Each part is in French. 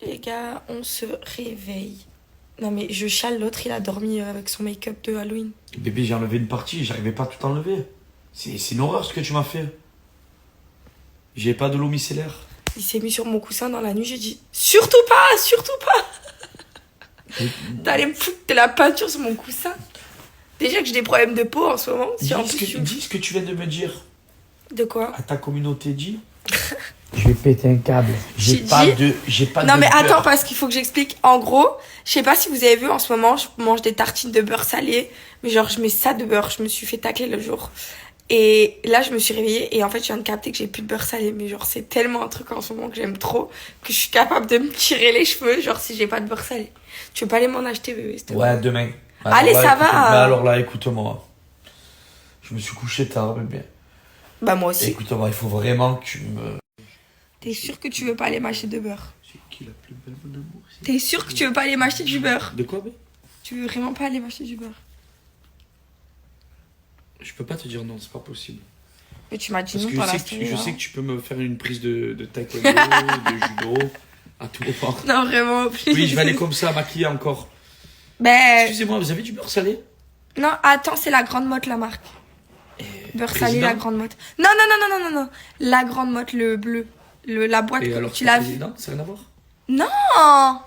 Les gars, on se réveille. Non mais je chale, l'autre il a dormi avec son make-up de Halloween. Bébé, j'ai enlevé une partie, j'arrivais pas à tout enlever. C'est une horreur ce que tu m'as fait. J'ai pas de l'eau micellaire. Il s'est mis sur mon coussin dans la nuit, j'ai dit surtout pas, surtout pas. T'allais me foutre de la peinture sur mon coussin. Déjà que j'ai des problèmes de peau en ce moment. Dis ce que tu viens de me dire. De quoi? À ta communauté, dis. Je vais péter un câble. J'ai pas de Non mais beurre. attends, parce qu'il faut que j'explique. En gros, je sais pas si vous avez vu, en ce moment, je mange des tartines de beurre salé. Mais genre, je mets ça de beurre. Je me suis fait tacler le jour. Et là, je me suis réveillée et en fait, je viens de capter que j'ai plus de beurre salé. Mais genre, c'est tellement un truc en ce moment que j'aime trop que je suis capable de me tirer les cheveux, genre si j'ai pas de beurre salé. Tu veux pas aller m'en acheter, bébé, s'il te plaît? Ouais, demain. Allez, là, ça écoute, va. Mais alors là, écoute-moi. Je me suis couché tard, bébé. Bah moi aussi. Écoute-moi, il faut vraiment que tu me... T'es sûr que tu veux pas aller m'acheter de beurre? C'est qui la plus belle, mon amour? T'es sûr que tu veux pas aller m'acheter du beurre? De quoi, bébé? Tu veux vraiment pas aller m'acheter du beurre? Je peux pas te dire non, c'est pas possible. Mais tu m'as dit Parce non que par je la sais que, story, je hein. sais que tu peux me faire une prise de taekwondo, de judo, à tout moment. Non, vraiment, plus. Oui, je vais aller comme ça, maquiller encore. Ben, Excusez-moi, vous avez du beurre salé? non, attends, c'est la Grande Motte, la marque. Beurre salé, Président la Grande Motte. Non, non, non, non, non, non, non. La Grande Motte, le bleu. La boîte, Et alors, tu l'as vu? président, ça n'a rien à voir? Non!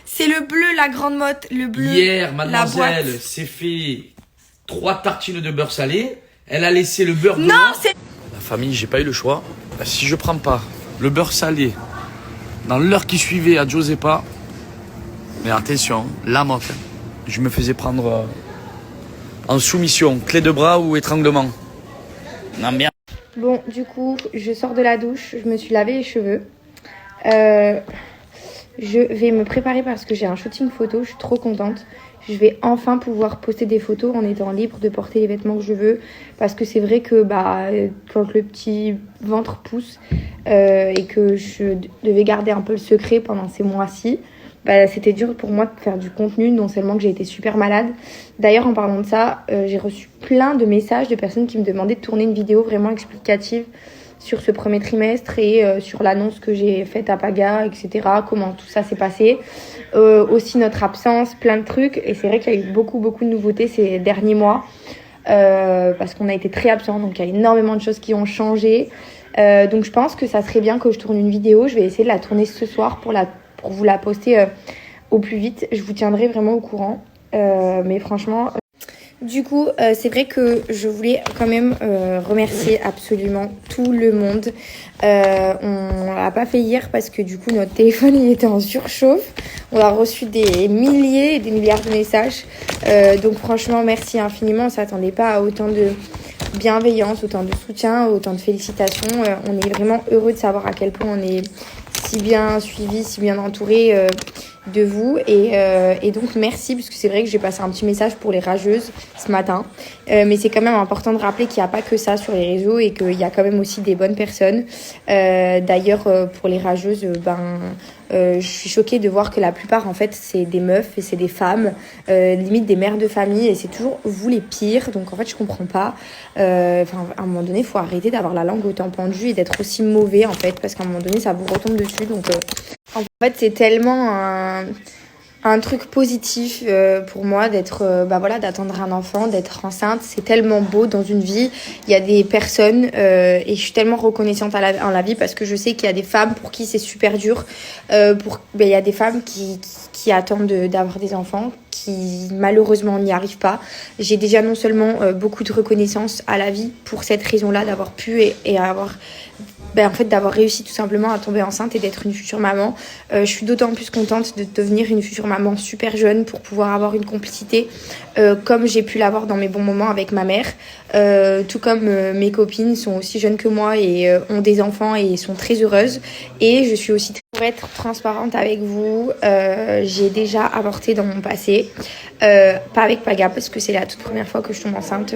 C'est le bleu, la Grande Motte, le bleu. Hier, la mademoiselle boîte. s'est fait 3 tartines de beurre salé. Elle a laissé le beurre Non, blanc. c'est... La famille, j'ai pas eu le choix. Si je prends pas le beurre salé dans l'heure qui suivait à Giuseppa, mais attention, la moque, je me faisais prendre en soumission, clé de bras ou étranglement. Non, bien. Bon, du coup, je sors de la douche, je me suis lavé les cheveux. Je vais me préparer parce que j'ai un shooting photo, je suis trop contente. Je vais enfin pouvoir poster des photos en étant libre de porter les vêtements que je veux. Parce que c'est vrai que quand le petit ventre pousse et que je devais garder un peu le secret pendant ces mois-ci, c'était dur pour moi de faire du contenu, non seulement que j'ai été super malade. D'ailleurs, en parlant de ça, j'ai reçu plein de messages de personnes qui me demandaient de tourner une vidéo vraiment explicative sur ce premier trimestre et sur l'annonce que j'ai faite à Paga, etc. Comment tout ça s'est passé. Aussi notre absence, plein de trucs. Et c'est vrai qu'il y a eu beaucoup de nouveautés ces derniers mois parce qu'on a été très absents. Donc il y a énormément de choses qui ont changé. Donc je pense que ça serait bien que je tourne une vidéo. Je vais essayer de la tourner ce soir pour vous la poster au plus vite. Je vous tiendrai vraiment au courant. Mais franchement... Du coup, c'est vrai que je voulais quand même remercier absolument tout le monde. On l'a pas fait hier parce que du coup notre téléphone il était en surchauffe. On a reçu des milliers et des milliards de messages. Donc franchement, merci infiniment. On s'attendait pas à autant de bienveillance, autant de soutien, autant de félicitations. On est vraiment heureux de savoir à quel point on est si bien suivi, si bien entouré de vous et donc merci parce que c'est vrai que j'ai passé un petit message pour les rageuses ce matin mais c'est quand même important de rappeler qu'il n'y a pas que ça sur les réseaux et qu'il y a quand même aussi des bonnes personnes. D'ailleurs pour les rageuses je suis choquée de voir que la plupart en fait c'est des meufs et c'est des femmes limite des mères de famille et c'est toujours vous les pires, donc en fait je comprends pas. À un moment donné il faut arrêter d'avoir la langue autant pendue et d'être aussi mauvais en fait parce qu'à un moment donné ça vous retombe dessus. Donc en fait, c'est tellement un truc positif pour moi d'être, d'attendre un enfant, d'être enceinte. C'est tellement beau dans une vie. Il y a des personnes et je suis tellement reconnaissante en la vie parce que je sais qu'il y a des femmes pour qui c'est super dur. Il y a des femmes qui attendent d'avoir des enfants, qui malheureusement n'y arrivent pas. J'ai déjà non seulement beaucoup de reconnaissance à la vie pour cette raison-là, d'avoir pu et avoir... d'avoir réussi tout simplement à tomber enceinte et d'être une future maman. Je suis d'autant plus contente de devenir une future maman super jeune pour pouvoir avoir une complicité comme j'ai pu l'avoir dans mes bons moments avec ma mère. Tout comme mes copines sont aussi jeunes que moi et ont des enfants et sont très heureuses. Et je suis aussi pour être transparente avec vous, j'ai déjà avorté dans mon passé. Pas avec Paga parce que c'est la toute première fois que je tombe enceinte.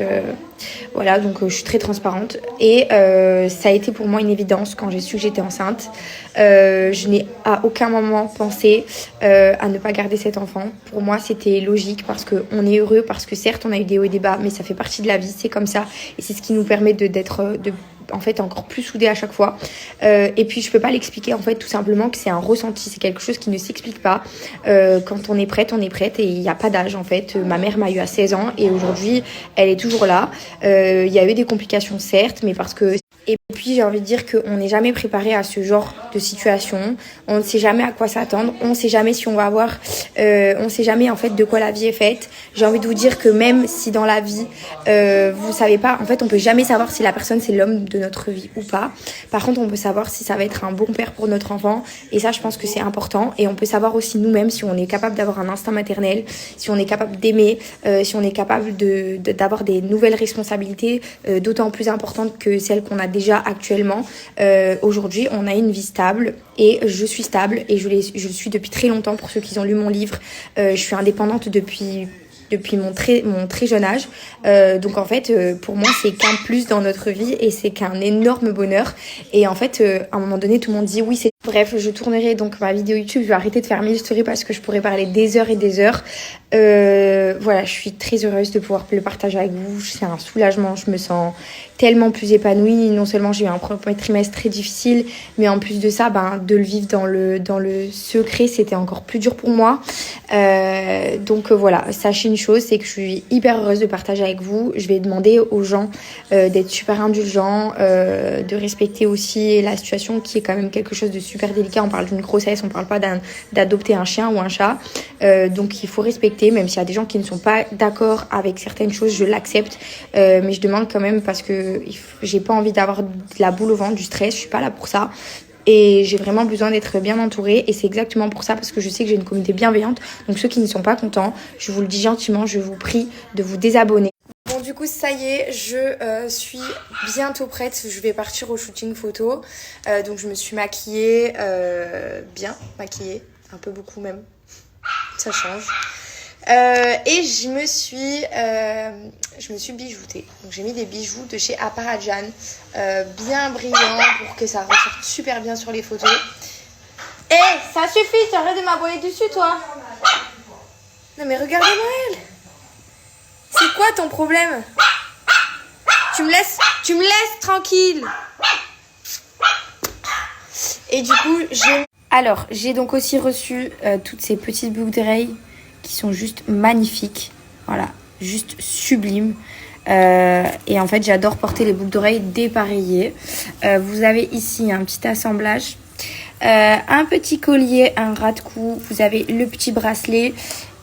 Voilà, donc je suis très transparente. Et ça a été pour moi une évidence quand j'ai su que j'étais enceinte. Je n'ai à aucun moment pensé à ne pas garder cet enfant. Pour moi, c'était logique parce qu'on est heureux, parce que certes, on a eu des hauts et des bas, mais ça fait partie de la vie, c'est comme ça. Et c'est ce qui nous permet en fait encore plus soudés à chaque fois. Et puis je peux pas l'expliquer en fait, tout simplement que c'est un ressenti, c'est quelque chose qui ne s'explique pas. Quand on est prête et il n'y a pas d'âge en fait. Ma mère m'a eu à 16 ans et aujourd'hui elle est toujours là. Il y a eu des complications certes, mais parce que... Et puis j'ai envie de dire qu'on n'est jamais préparé à ce genre de situation. On ne sait jamais à quoi s'attendre. On ne sait jamais si on va avoir... on ne sait jamais en fait de quoi la vie est faite. J'ai envie de vous dire que même si dans la vie, vous savez pas... En fait, on peut jamais savoir si la personne c'est l'homme de notre vie ou pas. Par contre, on peut savoir si ça va être un bon père pour notre enfant. Et ça, je pense que c'est important. Et on peut savoir aussi nous-mêmes si on est capable d'avoir un instinct maternel, si on est capable d'aimer, si on est capable d'avoir des nouvelles responsabilités, d'autant plus importantes que celles qu'on a déjà actuellement. Aujourd'hui, on a une vie stable et je suis stable et je le suis depuis très longtemps. Pour ceux qui ont lu mon livre, je suis indépendante depuis mon très jeune âge. Donc en fait, pour moi, c'est qu'un plus dans notre vie et c'est qu'un énorme bonheur. Et en fait, à un moment donné, tout le monde dit oui, c'est... Bref, je tournerai donc ma vidéo YouTube. Je vais arrêter de faire 1000 stories parce que je pourrais parler des heures et des heures. Voilà, je suis très heureuse de pouvoir le partager avec vous. C'est un soulagement. Je me sens tellement plus épanouie. Non seulement j'ai eu un premier trimestre très difficile, mais en plus de ça, de le vivre dans le secret, c'était encore plus dur pour moi. Donc voilà, sachez une chose, c'est que je suis hyper heureuse de partager avec vous. Je vais demander aux gens d'être super indulgents, de respecter aussi la situation qui est quand même quelque chose de super délicat. On parle d'une grossesse, on parle pas d'adopter un chien ou un chat. Donc il faut respecter, même s'il y a des gens qui ne sont pas d'accord avec certaines choses, je l'accepte. Mais je demande quand même parce que j'ai pas envie d'avoir de la boule au ventre, du stress, je suis pas là pour ça. Et j'ai vraiment besoin d'être bien entourée. Et c'est exactement pour ça, parce que je sais que j'ai une communauté bienveillante. Donc ceux qui ne sont pas contents, je vous le dis gentiment, je vous prie de vous désabonner. Bon, du coup, ça y est, je suis bientôt prête. Je vais partir au shooting photo. Donc je me suis maquillée, bien maquillée, un peu beaucoup même. Ça change. Et je me suis bijoutée. Donc j'ai mis des bijoux de chez Aparajan, bien brillants pour que ça ressorte super bien sur les photos. Ça suffit, tu arrêtes de m'aboyer dessus, toi. Non mais regarde-moi elle. C'est quoi ton problème? Tu me laisses tranquille. Et du coup, j'ai donc aussi reçu toutes ces petites boucles d'oreilles qui sont juste magnifiques, voilà, juste sublimes. Et en fait, j'adore porter les boucles d'oreilles dépareillées. Vous avez ici un petit assemblage, un petit collier, un ras de cou. Vous avez le petit bracelet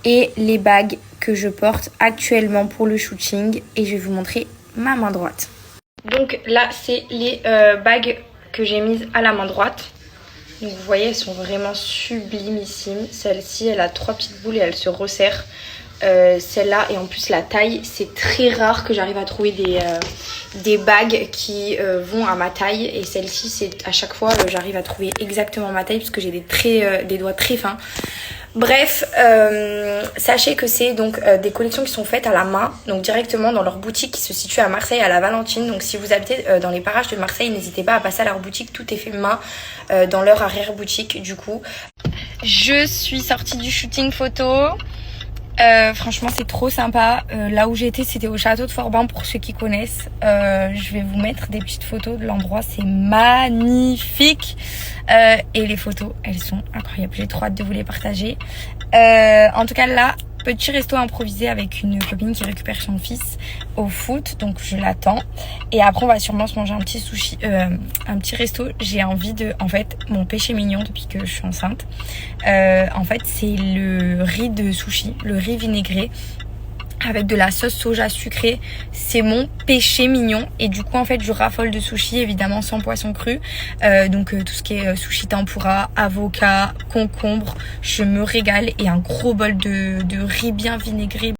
et les bagues que je porte actuellement pour le shooting. Et je vais vous montrer ma main droite. Donc là, c'est les bagues que j'ai mises à la main droite. Donc vous voyez, elles sont vraiment sublimissimes. Celle-ci, elle a 3 petites boules et elle se resserre. Celle-là, et en plus la taille, c'est très rare que j'arrive à trouver des bagues qui vont à ma taille. Et celle-ci, c'est à chaque fois, j'arrive à trouver exactement ma taille parce que j'ai des doigts très fins. Bref, sachez que c'est donc des collections qui sont faites à la main, donc directement dans leur boutique qui se situe à Marseille, à la Valentine. Donc si vous habitez dans les parages de Marseille, n'hésitez pas à passer à leur boutique, tout est fait main dans leur arrière-boutique du coup. Je suis sortie du shooting photo. Franchement c'est trop sympa. Là où j'étais, c'était au château de Forbin pour ceux qui connaissent. Je vais vous mettre des petites photos de l'endroit, c'est magnifique. Et les photos, elles sont incroyables, j'ai trop hâte de vous les partager. En tout cas là, petit resto improvisé avec une copine qui récupère son fils au foot, donc je l'attends. Et après on va sûrement se manger un petit sushi, un petit resto. J'ai envie en fait, mon péché mignon depuis que je suis enceinte, en fait c'est le riz de sushi, le riz vinaigré avec de la sauce soja sucrée. C'est mon péché mignon. Et du coup en fait je raffole de sushi, évidemment sans poisson cru, donc tout ce qui est sushi tempura, avocat, concombre, je me régale. Et un gros bol de riz bien vinaigré.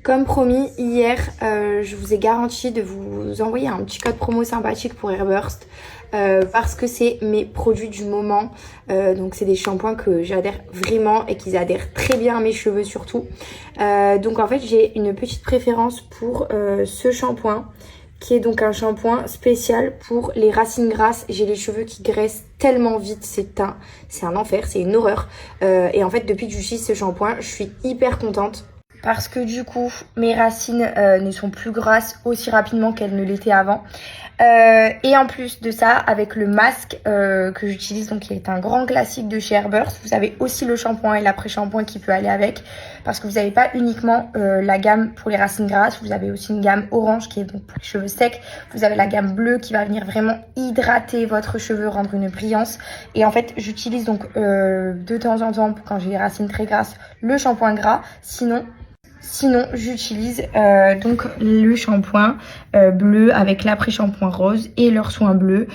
Comme promis, hier, je vous ai garanti de vous envoyer un petit code promo sympathique pour Airburst parce que c'est mes produits du moment. Donc, c'est des shampoings que j'adhère vraiment et qui adhèrent très bien à mes cheveux surtout. Donc, en fait, j'ai une petite préférence pour ce shampoing qui est donc un shampoing spécial pour les racines grasses. J'ai les cheveux qui graissent tellement vite, c'est un enfer, c'est une horreur. Et en fait, depuis que j'utilise ce shampoing, je suis hyper contente. Parce que du coup, mes racines ne sont plus grasses aussi rapidement qu'elles ne l'étaient avant. Et en plus de ça, avec le masque que j'utilise, donc qui est un grand classique de chez Airburst, vous avez aussi le shampoing et l'après-shampoing qui peut aller avec. Parce que vous n'avez pas uniquement la gamme pour les racines grasses, vous avez aussi une gamme orange qui est donc pour les cheveux secs. Vous avez la gamme bleue qui va venir vraiment hydrater votre cheveu, rendre une brillance. Et en fait, j'utilise donc de temps en temps, quand j'ai les racines très grasses, le shampoing gras. Sinon, j'utilise donc le shampoing bleu avec l'après-shampoing rose et leur soin bleu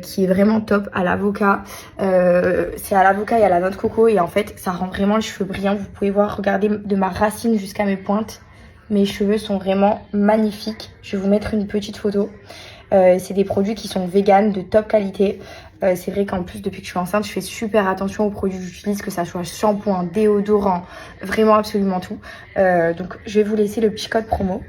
qui est vraiment top à l'avocat. C'est à l'avocat et à la noix de coco et en fait, ça rend vraiment les cheveux brillants. Vous pouvez voir, regardez de ma racine jusqu'à mes pointes. Mes cheveux sont vraiment magnifiques. Je vais vous mettre une petite photo. C'est des produits qui sont vegan, de top qualité. C'est vrai qu'en plus, depuis que je suis enceinte, je fais super attention aux produits que j'utilise, que ça soit shampoing, déodorant, vraiment absolument tout. Donc, je vais vous laisser le petit code promo.